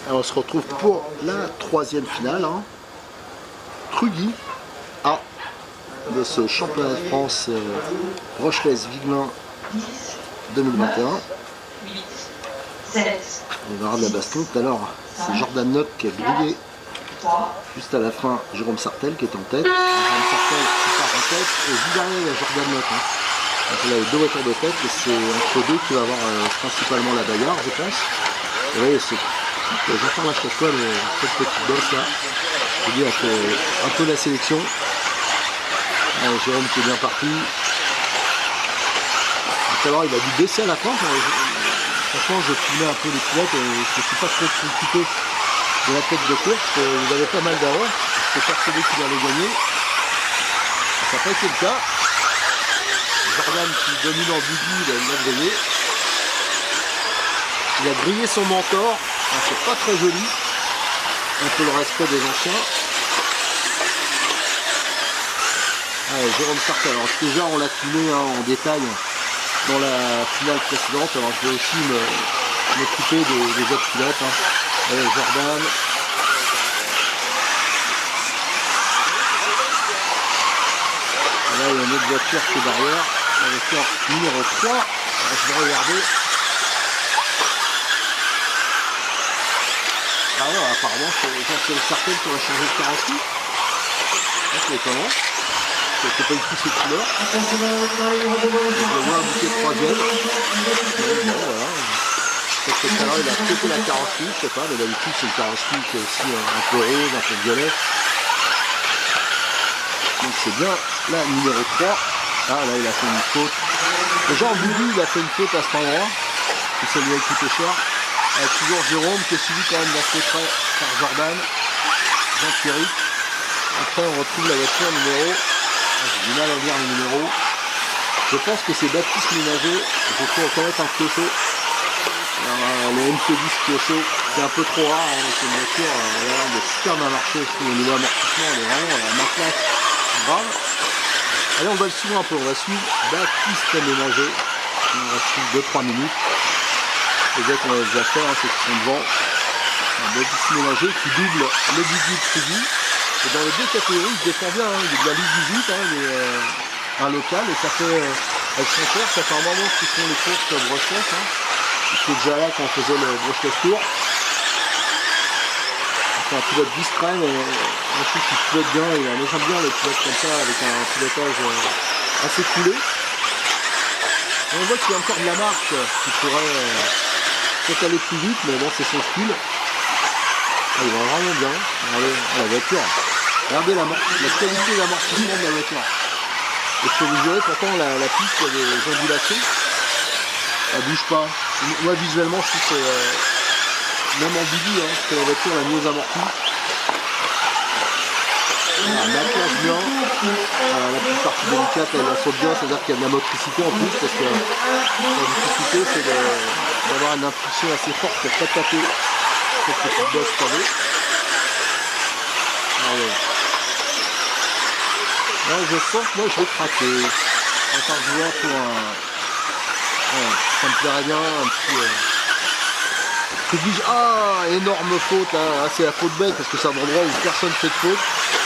Alors on se retrouve pour la troisième finale, hein. Truggy A de ce championnat de France Rochelaise-Viglin 2021. On verra de la baston tout à l'heure. C'est Jordan Nock qui a grillé juste à la fin Jérôme Sartel qui est en tête. Jérôme Sartel qui part en tête et juste derrière il y a Jordan Nock. Hein. Donc là il y a deux voitures de tête et c'est entre deux qu'il va avoir principalement la bagarre je pense. Et là c'est j'entends à chaque fois cette petite bosse là. Je dis un peu la sélection. Jérôme qui est bien parti. Tout à l'heure il a dû baisser à la fin. Franchement je filmais un peu les pilotes et je ne suis pas trop occupé de la tête de course. Vous avez pas mal d'erreurs. J'étais persuadé qu'il allait gagner. Ça n'a pas été le cas. Jordan qui domine en buggy, il a grillé. Il a grillé son mentor. C'est pas très joli. Un peu le respect des anciens. Allez, Jérôme Sartel. Alors déjà on l'a filmé en détail dans la finale précédente. Alors je vais aussi m'occuper des autres pilotes. Hein. Allez, Jordan. Et là il y a une autre voiture qui est derrière. La voiture numéro 3. Alors, je vais regarder. Ah ouais, apparemment c'est Jean-Pierre Sartel qui aurait changé de carrosserie. C'est étonnant. C'est pas du tout ses couleurs. Je vais voir un bouquet de troisième. Bon voilà. Peut-être que tout à l'heure il a pété la carrosserie, je sais pas, mais d'habitude c'est une carrosserie qui est aussi un peu rose, un peu violet. Donc c'est bien la numéro 3. Ah là il a fait une faute. Déjà en début il a fait une faute à cet endroit. Et ça lui a coûté cher. Avec toujours Jérôme qui est suivi quand même d'assez près par Jordan, Jean-Thierry. Après on retrouve la voiture numéro, j'ai du mal à lire le numéro, je pense que c'est Baptiste Ménager, je peux reconnaître un Kyosho. Le MC10 Kyosho, c'est un peu trop rare hein, avec une voiture, elle a l'air de super bien marcher, je trouve au niveau amortissement, elle est vraiment à ma place, grave. Allez on va le suivre un peu, on va suivre Baptiste Ménager, on va suivre 2-3 minutes. Les gars qu'on a déjà fait, hein, ceux qui sont devant. Un Baptiste Ménager qui double le 18 Truggy. Et dans les deux catégories, il se défend bien. Hein. Il est de la Ligue 18, hein, il est un local. Et ça fait, avec son père, ça fait un moment qu'ils font les courses Brochelaise. Hein. Il était déjà là quand on faisait le Brochelaise Tour. C'est un pilote discret, mais je trouve qu'il pilote bien. J'aime bien les pilotes comme ça, avec un pilotage assez coulé. Et on voit qu'il y a encore de la marche qui pourrait peut-être aller plus vite, mais bon, c'est son style. Ah, il va vraiment bien. Regardez la voiture. Regardez la qualité d'amortissement de la voiture. Et je peux vous dire, pourtant, la piste, il y a des ondulations. Elle bouge pas. Moi, visuellement, je trouve que même en buggy, hein, c'est la voiture la mieux amortie. Elle accroche bien. La petite partie délicate, elle la saute bien, c'est-à-dire qu'il y a de la motricité en plus, parce que la difficulté, c'est d'avoir une impulsion assez forte pour pas taper cette petite bosse pavée. Là, je sens que moi je vais craquer. Enfin, je vois pour un. Ça me plairait bien, un petit. Ah, énorme faute, hein. C'est la faute bête parce que c'est un endroit où personne fait de faute.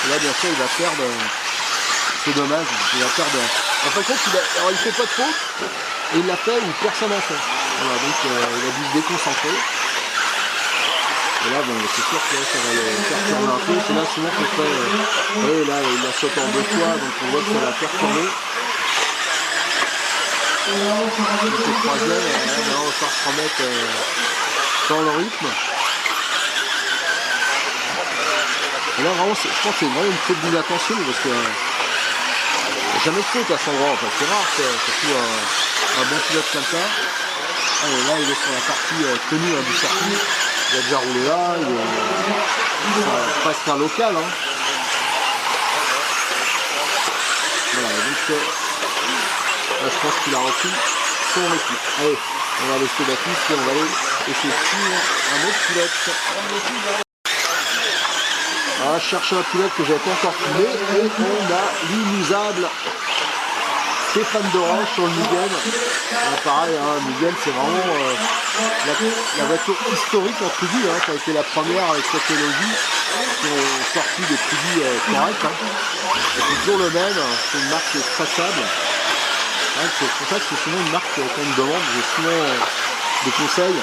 Et là, bien sûr, il va perdre. C'est dommage, il va perdre. En fin de compte, il fait pas de faute et il l'a fait où personne n'en fait. Voilà, donc il a dû se déconcentrer. Et là, bon, c'est sûr que là, ça va le faire tourner un peu. C'est là souvent qu'on fait. Oui, là, il la saute en 2 fois, donc on voit que ça va faire tourner. C'est troisième, là, on va faire se remettre dans le rythme. Et là, vraiment, je pense que c'est vraiment une faute d'inattention parce que jamais de faute à cet endroit. Enfin, c'est rare, surtout un bon pilote comme ça. Allez, là, il est sur la partie tenue du circuit. Il a déjà roulé là. reste un local. Hein. Voilà, donc là, je pense qu'il a repris son équipe. Allez, on va laisser la piste et on va aller essayer de suivre un autre pilote. Ah, je cherche un pilote que j'avais pas encore filmé et on a l'inusable Stéphane Doroche sur le Mugen. Pareil, hein, Mugen c'est vraiment la voiture historique entre guillemets, hein, qui a été la première avec technologie qui ont sorti des produits corrects. Hein. Et c'est toujours le même, c'est une marque très stable. Hein, c'est pour ça que c'est souvent une marque qu'on me demande, j'ai souvent des conseils.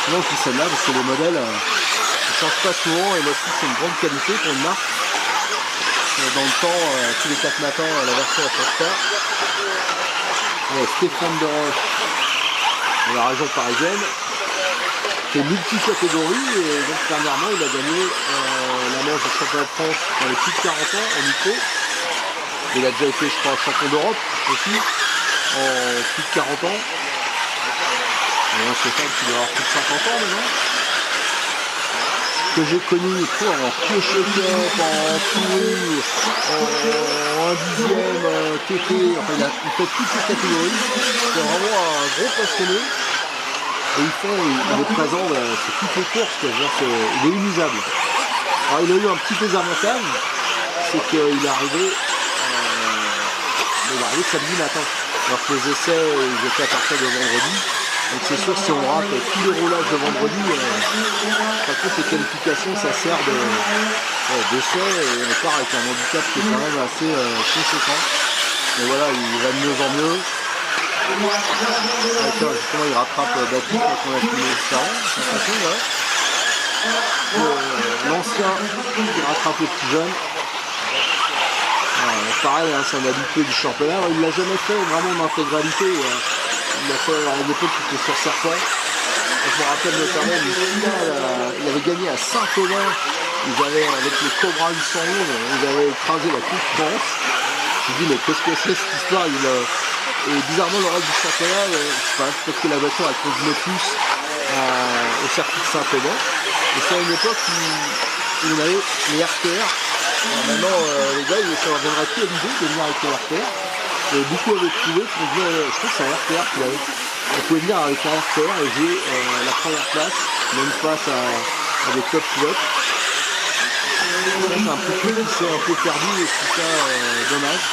Souvent je dis celle-là parce que les modèles ne changent pas souvent et moi je trouve que c'est une grande qualité pour une marque. Dans le temps, tous les 4 matins, la version à chaque fois. Stéphane Doroche, de la région parisienne, c'est multi-catégorie et donc dernièrement il a gagné la manche de championnat de France dans les plus de 40 ans en micro. Il a déjà été, je crois, champion d'Europe aussi en plus de 40 ans. Et Stéphane qui doit avoir plus de 50 ans maintenant. Que j'ai connu en pioche-cup, en pourri, en 1/10, TT, enfin il fait toutes ces catégories. C'est vraiment un gros passionné. Et il est présent sur toutes les courses, il est inusable. Alors il a eu un petit désavantage, c'est qu'il est arrivé samedi matin. Alors que les essais ils étaient à partir de vendredi. Donc c'est sûr si on rate tous les roulages de vendredi, par contre les qualifications ça sert d'essai et on part avec un handicap qui est quand même assez conséquent. Mais voilà, il va de mieux en mieux. Justement il rattrape Baptiste quand on a filmé juste avant, l'ancien qui rattrape le plus jeune. Pareil, hein, c'est un habitué du championnat, il l'a jamais fait vraiment en intégralité. Il a fait à une époque qui était sur Serpent. Je me rappelle notamment du final, il avait gagné à Saint-Ouen. Ils avaient, avec le Cobra 811, ils avaient écrasé la Coupe France. Je me dis mais qu'est-ce que c'est cette histoire et bizarrement le reste du championnat, je sais pas, peut-être que la voiture elle convenait plus au circuit de Saint-Ouen. Et c'est à une époque où on avait les RTR. Alors maintenant les gars ils ne reviendraient plus à l'idée de venir avec les RTR. Et beaucoup avaient trouvé qu'on venait, je crois que c'est un RTR qu'il avait. On pouvait venir avec un RTR et jouer la première place, même face à des top pilotes. Ça c'est un petit peu qui s'est un peu perdu et tout ça dommage.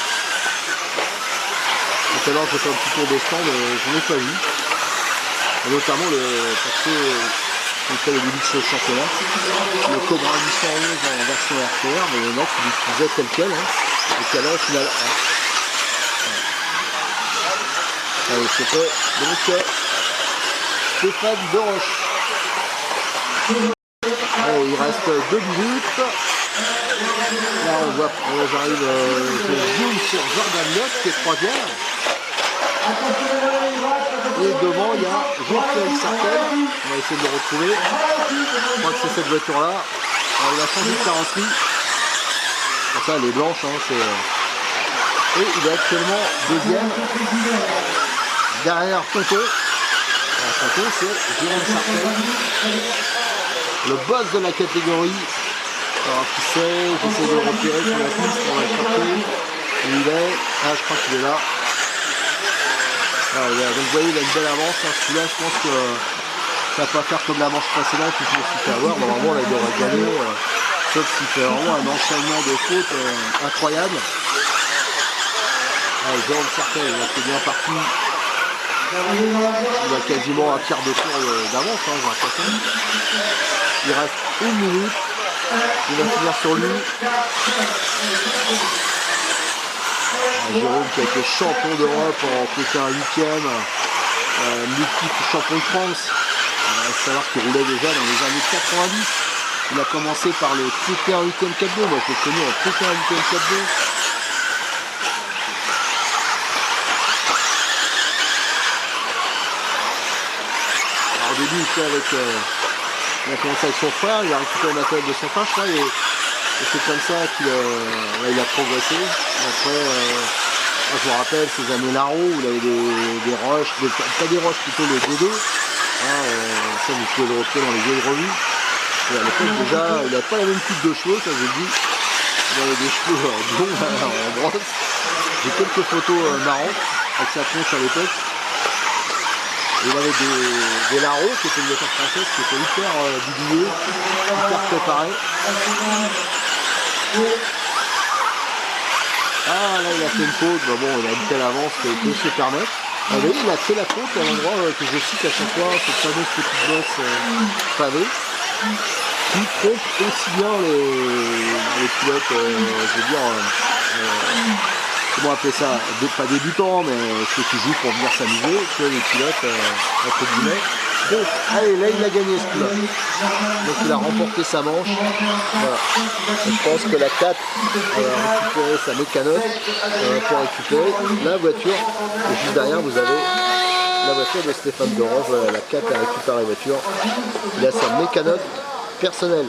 Tout à l'heure j'ai fait un petit tour de stand, je n'en ai pas vu. Et notamment parce que on fait le début de ce championnat, le Cobra 811 en version RTR, mais il y en a qui l'utilisaient tel quel, hein, et qui allaient au final. Allez, c'était donc Stéphane Doroche. Allez, il reste 2 minutes. Là, on voit, j'arrive, je zoome sur Jordan Lott qui est 3e. Et devant, il y a Jean-Pierre Sartel. On va essayer de le retrouver. Je crois que c'est cette voiture-là. Il a changé de carrosserie. Ça, elle est blanche. Hein, et il est actuellement 2e. Derrière Tonton. Tonton, c'est Jérôme Sartel. Le boss de la catégorie. Alors, qui c'est? J'essaie de le repérer sur la piste. On va le chercher. Et il est. Ah, je crois qu'il est là. Donc vous voyez il a une belle avance, hein. Celui-là je pense que ça va pas faire comme la manche précédente où je me suis fait avoir, normalement là il devrait gagner, sauf s'il fait vraiment un enchaînement de fautes incroyable. Jérôme Sartel il est bien parti, il a quasiment un quart de tour d'avance, hein, j'ai l'impression. Il reste 1 minute, il va finir sur lui. Jérôme qui a été champion d'Europe en Pékin 8e, multiple champion de France, il faut savoir qu'il roulait déjà dans les années 90. Il a commencé par le T1 8e 4.2, moi je l'ai connu en T1 8e 4.2. Alors au début il était il a commencé avec son frère, il a récupéré la tête de son frère, je crois, et c'est comme ça qu'il a progressé. Après, je me rappelle ces années Laro où il avait des roches, pas des roches, plutôt le D2. Ça vous pouvez le retrouver dans les vieilles revues. Et à l'époque déjà, il n'avait pas la même coupe de cheveux, ça je vous le dis. Il avait des cheveux blonds en brosse. J'ai quelques photos marrantes avec sa tronche à l'époque. Il avait des larrons qui étaient une voiture française qui était hyper bidouillée, hyper préparée. Ah là il a fait une faute, bah bon il a une telle avance qu'il peut se permettre. Ah, vous voyez, il a fait la faute à l'endroit que je cite à chaque fois, cette fameuse petite bosse pavée, qui trompe aussi bien les pilotes, je veux dire, comment appeler ça, pas débutants, mais ceux qui jouent pour venir s'amuser, que les pilotes, entre guillemets. Donc, allez, là il a gagné ce coup-là. Donc il a remporté sa manche. Voilà. Je pense que la 4 a récupéré sa mécanote pour récupérer la voiture. Et juste derrière, vous avez la voiture de Stéphane Dorange. Voilà, la 4 a récupéré la voiture. Il a sa mécanote personnelle.